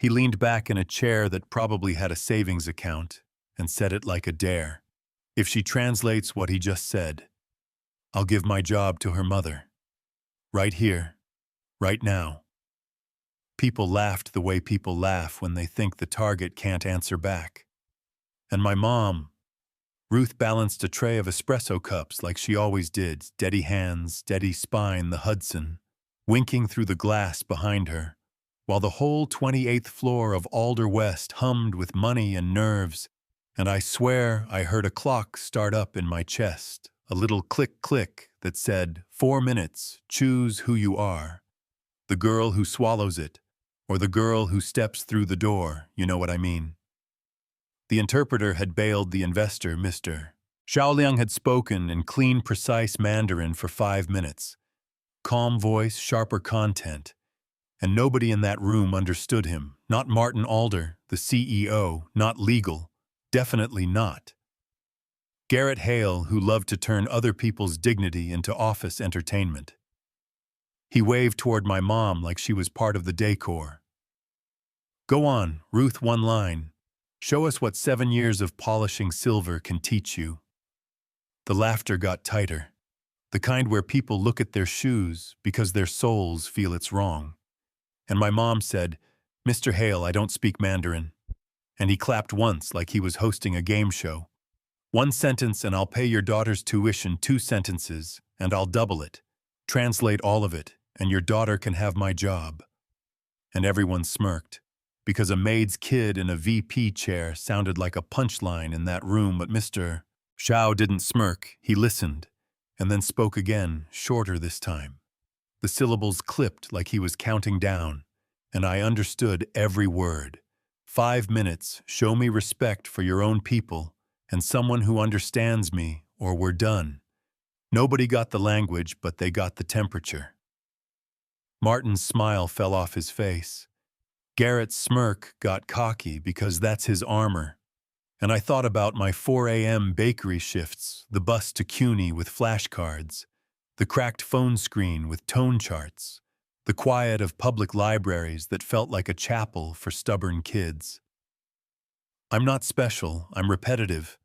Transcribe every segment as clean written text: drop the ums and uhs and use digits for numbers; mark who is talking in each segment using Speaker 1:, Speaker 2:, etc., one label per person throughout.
Speaker 1: He leaned back in a chair that probably had a savings account and said it like a dare. If she translates what he just said, I'll give my job to her mother. Right here, right now. People laughed the way people laugh when they think the target can't answer back. And my mom, Ruth balanced a tray of espresso cups like she always did, steady hands, steady spine, the Hudson, winking through the glass behind her, while the whole 28th floor of Alder West hummed with money and nerves, and I swear I heard a clock start up in my chest, a little click-click that said, 4 minutes, choose who you are. The girl who swallows it, or the girl who steps through the door, you know what I mean. The interpreter had bailed the investor, Mr. Xiaoliang had spoken in clean, precise Mandarin for 5 minutes. Calm voice, sharper content. And nobody in that room understood him. Not Martin Alder, the CEO, not legal. Definitely not. Garrett Hale, who loved to turn other people's dignity into office entertainment. He waved toward my mom like she was part of the decor. Go on, Ruth, one line. Show us what 7 years of polishing silver can teach you. The laughter got tighter, the kind where people look at their shoes because their souls feel it's wrong. And my mom said, Mr. Hale, I don't speak Mandarin. And he clapped once like he was hosting a game show. 1 sentence and I'll pay your daughter's tuition, 2 sentences, and I'll double it. Translate all of it, and your daughter can have my job. And everyone smirked, because a maid's kid in a VP chair sounded like a punchline in that room, but Mr. Xiao didn't smirk, he listened, and then spoke again, shorter this time. The syllables clipped like he was counting down, and I understood every word. 5 minutes, show me respect for your own people, and someone who understands me, or we're done. Nobody got the language, but they got the temperature. Martin's smile fell off his face. Garrett's smirk got cocky because that's his armor. And I thought about my 4 a.m. bakery shifts, the bus to CUNY with flashcards, the cracked phone screen with tone charts, the quiet of public libraries that felt like a chapel for stubborn kids. I'm not special, I'm repetitive.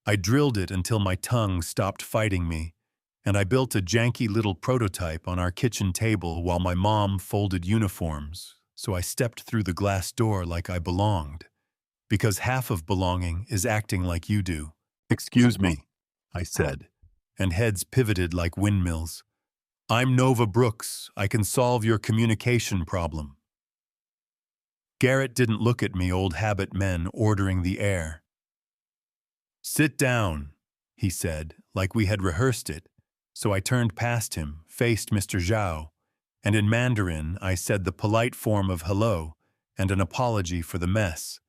Speaker 1: I drilled it until my tongue stopped fighting me, and I built a janky little prototype on our kitchen table while my mom folded uniforms, so I stepped through the glass door like I belonged. Because half of belonging is acting like you do. Excuse me, I said, and heads pivoted like windmills. I'm Nova Brooks. I can solve your communication problem. Garrett didn't look at me, old habit men ordering the air. Sit down, he said, like we had rehearsed it, so I turned past him, faced Mr. Zhao, and in Mandarin I said the polite form of hello and an apology for the mess.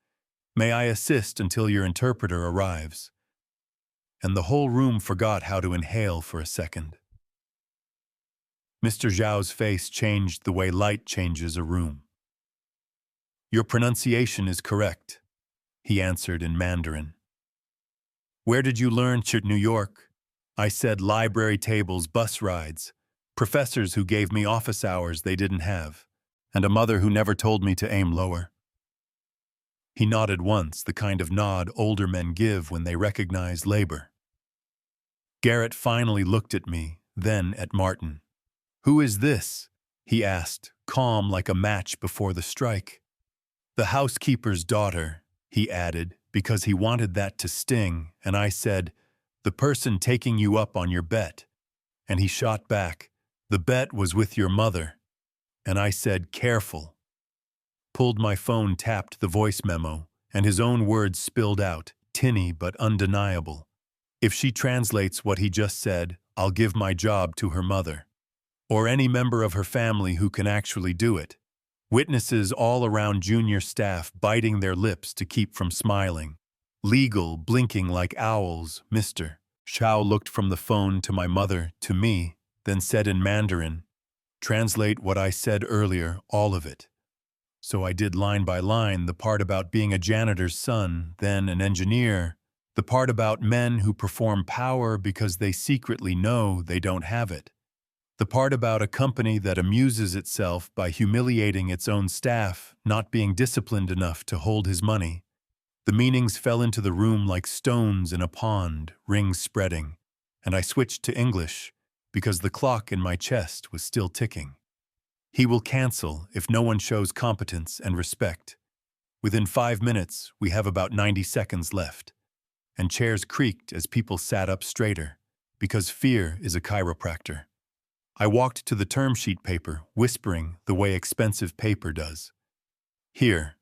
Speaker 1: May I assist until your interpreter arrives? And the whole room forgot how to inhale for a second. Mr. Zhao's face changed the way light changes a room. Your pronunciation is correct, he answered in Mandarin. Where did you learn New York? I said library tables, bus rides, professors who gave me office hours they didn't have, and a mother who never told me to aim lower. He nodded once, the kind of nod older men give when they recognize labor. Garrett finally looked at me, then at Martin. Who is this? He asked, calm like a match before the strike. The housekeeper's daughter, he added, because he wanted that to sting, and I said, the person taking you up on your bet. And he shot back, the bet was with your mother. And I said, careful. Pulled my phone, tapped the voice memo, and his own words spilled out, tinny but undeniable. If she translates what he just said, I'll give my job to her mother. Or any member of her family who can actually do it. Witnesses all around junior staff biting their lips to keep from smiling. Legal blinking like owls, Mr. Xiao looked from the phone to my mother, to me, then said in Mandarin, translate what I said earlier, all of it. So I did line by line the part about being a janitor's son, then an engineer, the part about men who perform power because they secretly know they don't have it. The part about a company that amuses itself by humiliating its own staff, not being disciplined enough to hold his money. The meanings fell into the room like stones in a pond, rings spreading, and I switched to English because the clock in my chest was still ticking. He will cancel if no one shows competence and respect. Within 5 minutes, we have about 90 seconds left. And chairs creaked as people sat up straighter, because fear is a chiropractor. I walked to the term sheet paper, whispering the way expensive paper does. Here,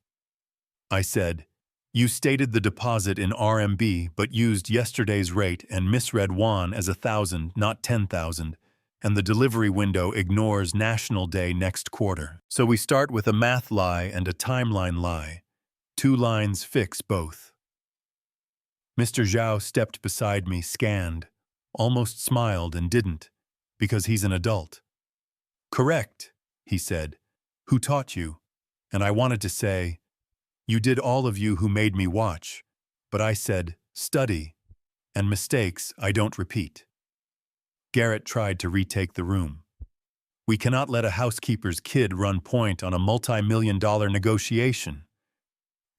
Speaker 1: I said, you stated the deposit in RMB but used yesterday's rate and misread yuan as 1,000, not 10,000, and the delivery window ignores National Day next quarter. So we start with a math lie and a timeline lie. 2 lines fix both. Mr. Zhao stepped beside me, scanned, almost smiled and didn't, because he's an adult. Correct, he said. Who taught you? And I wanted to say, you did, all of you who made me watch, but I said, study, and mistakes I don't repeat. Garrett tried to retake the room. We cannot let a housekeeper's kid run point on a multi-million-dollar negotiation.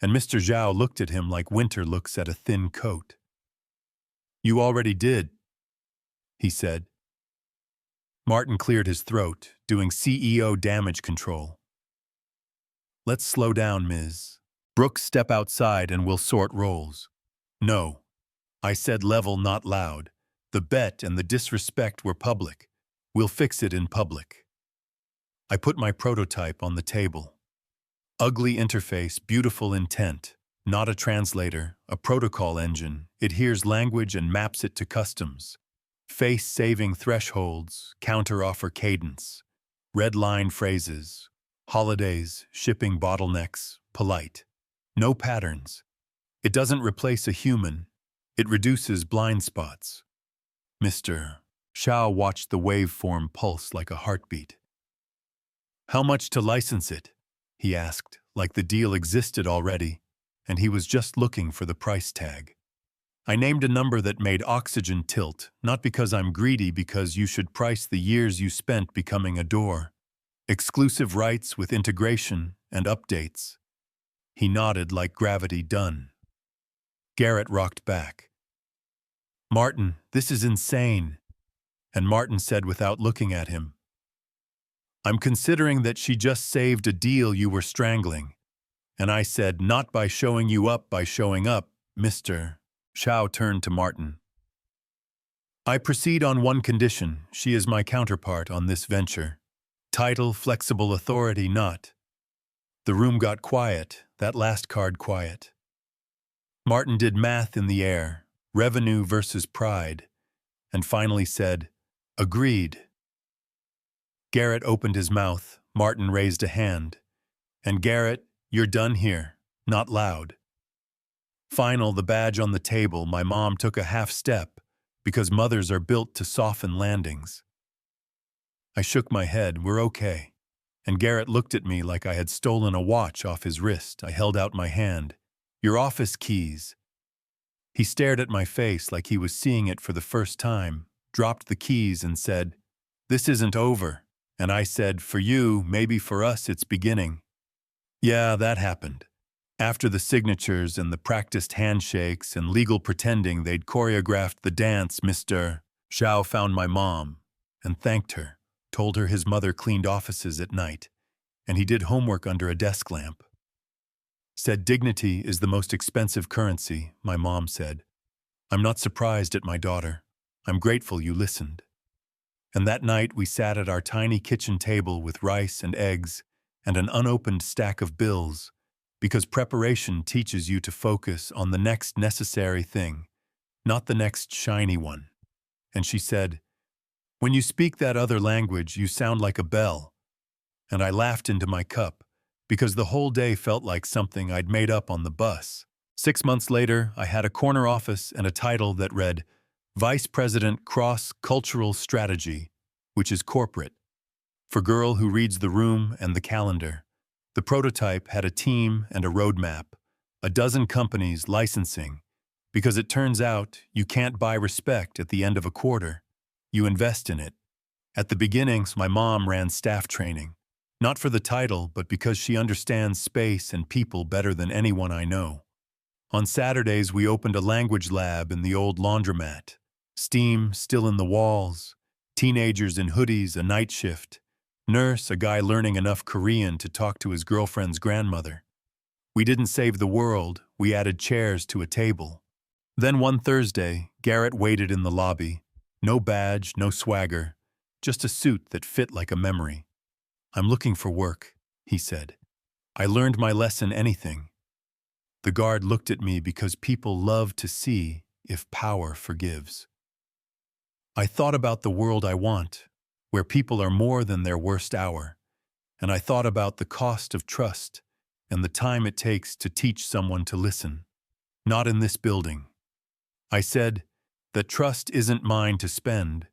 Speaker 1: And Mr. Zhao looked at him like winter looks at a thin coat. You already did, he said. Martin cleared his throat, doing CEO damage control. Let's slow down, Ms. Brooks, step outside and we'll sort roles. No. I said level, not loud. The bet and the disrespect were public. We'll fix it in public. I put my prototype on the table. Ugly interface, beautiful intent. Not a translator, a protocol engine. It hears language and maps it to customs. Face-saving thresholds, counter-offer cadence. Red line phrases. Holidays, shipping bottlenecks, polite. No patterns. It doesn't replace a human. It reduces blind spots. Mr. Zhao watched the waveform pulse like a heartbeat. How much to license it? He asked, like the deal existed already, and he was just looking for the price tag. I named a number that made oxygen tilt, not because I'm greedy, because you should price the years you spent becoming a door. Exclusive rights with integration and updates. He nodded like gravity done. Garrett rocked back. Martin, this is insane. And Martin said without looking at him, I'm considering that she just saved a deal you were strangling. And I said, not by showing you up, by showing up, Mr. Zhao turned to Martin. I proceed on one condition. She is my counterpart on this venture. Title, flexible authority, not. The room got quiet, that last card quiet. Martin did math in the air, revenue versus pride, and finally said, agreed. Garrett opened his mouth, Martin raised a hand. And Garrett, you're done here, not loud. Final, the badge on the table, my mom took a half step, because mothers are built to soften landings. I shook my head, we're okay. And Garrett looked at me like I had stolen a watch off his wrist. I held out my hand. Your office keys. He stared at my face like he was seeing it for the first time, dropped the keys and said, this isn't over. And I said, for you, maybe for us it's beginning. Yeah, that happened. After the signatures and the practiced handshakes and legal pretending they'd choreographed the dance, Mr. Zhao found my mom and thanked her, told her his mother cleaned offices at night, and he did homework under a desk lamp. Said dignity is the most expensive currency, my mom said. I'm not surprised at my daughter. I'm grateful you listened. And that night we sat at our tiny kitchen table with rice and eggs and an unopened stack of bills, because preparation teaches you to focus on the next necessary thing, not the next shiny one. And she said, when you speak that other language, you sound like a bell. And I laughed into my cup, because the whole day felt like something I'd made up on the bus. 6 months later, I had a corner office and a title that read, Vice President Cross-Cultural Strategy, which is corporate. For girl who reads the room and the calendar. The prototype had a team and a roadmap, a dozen companies licensing, because it turns out you can't buy respect at the end of a quarter. You invest in it. At the beginnings, my mom ran staff training. Not for the title, but because she understands space and people better than anyone I know. On Saturdays, we opened a language lab in the old laundromat. Steam still in the walls, teenagers in hoodies, a night shift. Nurse, a guy learning enough Korean to talk to his girlfriend's grandmother. We didn't save the world, we added chairs to a table. Then one Thursday, Garrett waited in the lobby. No badge, no swagger, just a suit that fit like a memory. "I'm looking for work," he said. "I learned my lesson anything." The guard looked at me because people love to see if power forgives. I thought about the world I want, where people are more than their worst hour, and I thought about the cost of trust and the time it takes to teach someone to listen. Not in this building. I said that trust isn't mine to spend,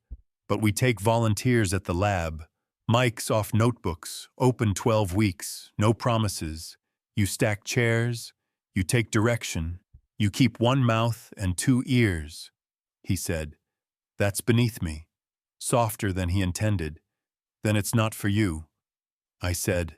Speaker 1: but we take volunteers at the lab, mics off notebooks, open 12 weeks, no promises. You stack chairs, you take direction, you keep one mouth and two ears. He said, "That's beneath me," softer than he intended. "Then it's not for you." I said.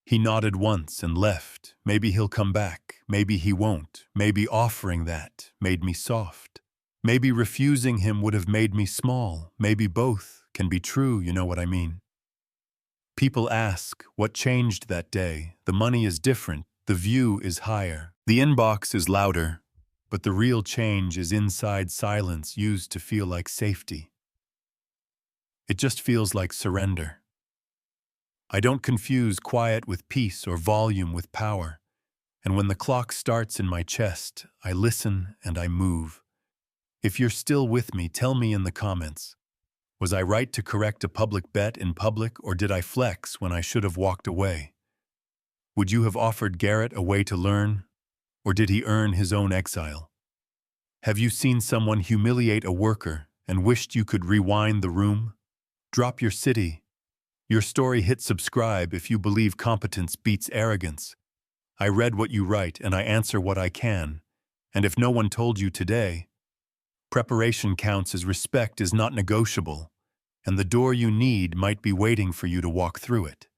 Speaker 1: He nodded once and left. Maybe he'll come back, maybe he won't. Maybe offering that made me soft. Maybe refusing him would have made me small. Maybe both can be true, you know what I mean. People ask, what changed that day? The money is different, the view is higher, the inbox is louder, but the real change is inside silence used to feel like safety. It just feels like surrender. I don't confuse quiet with peace or volume with power, and when the clock starts in my chest, I listen and I move. If you're still with me, tell me in the comments. Was I right to correct a public bet in public, or did I flex when I should have walked away? Would you have offered Garrett a way to learn, or did he earn his own exile? Have you seen someone humiliate a worker and wished you could rewind the room? Drop your city. Your story, hit subscribe if you believe competence beats arrogance. I read what you write and I answer what I can. And if no one told you today, preparation counts as respect is not negotiable, and the door you need might be waiting for you to walk through it.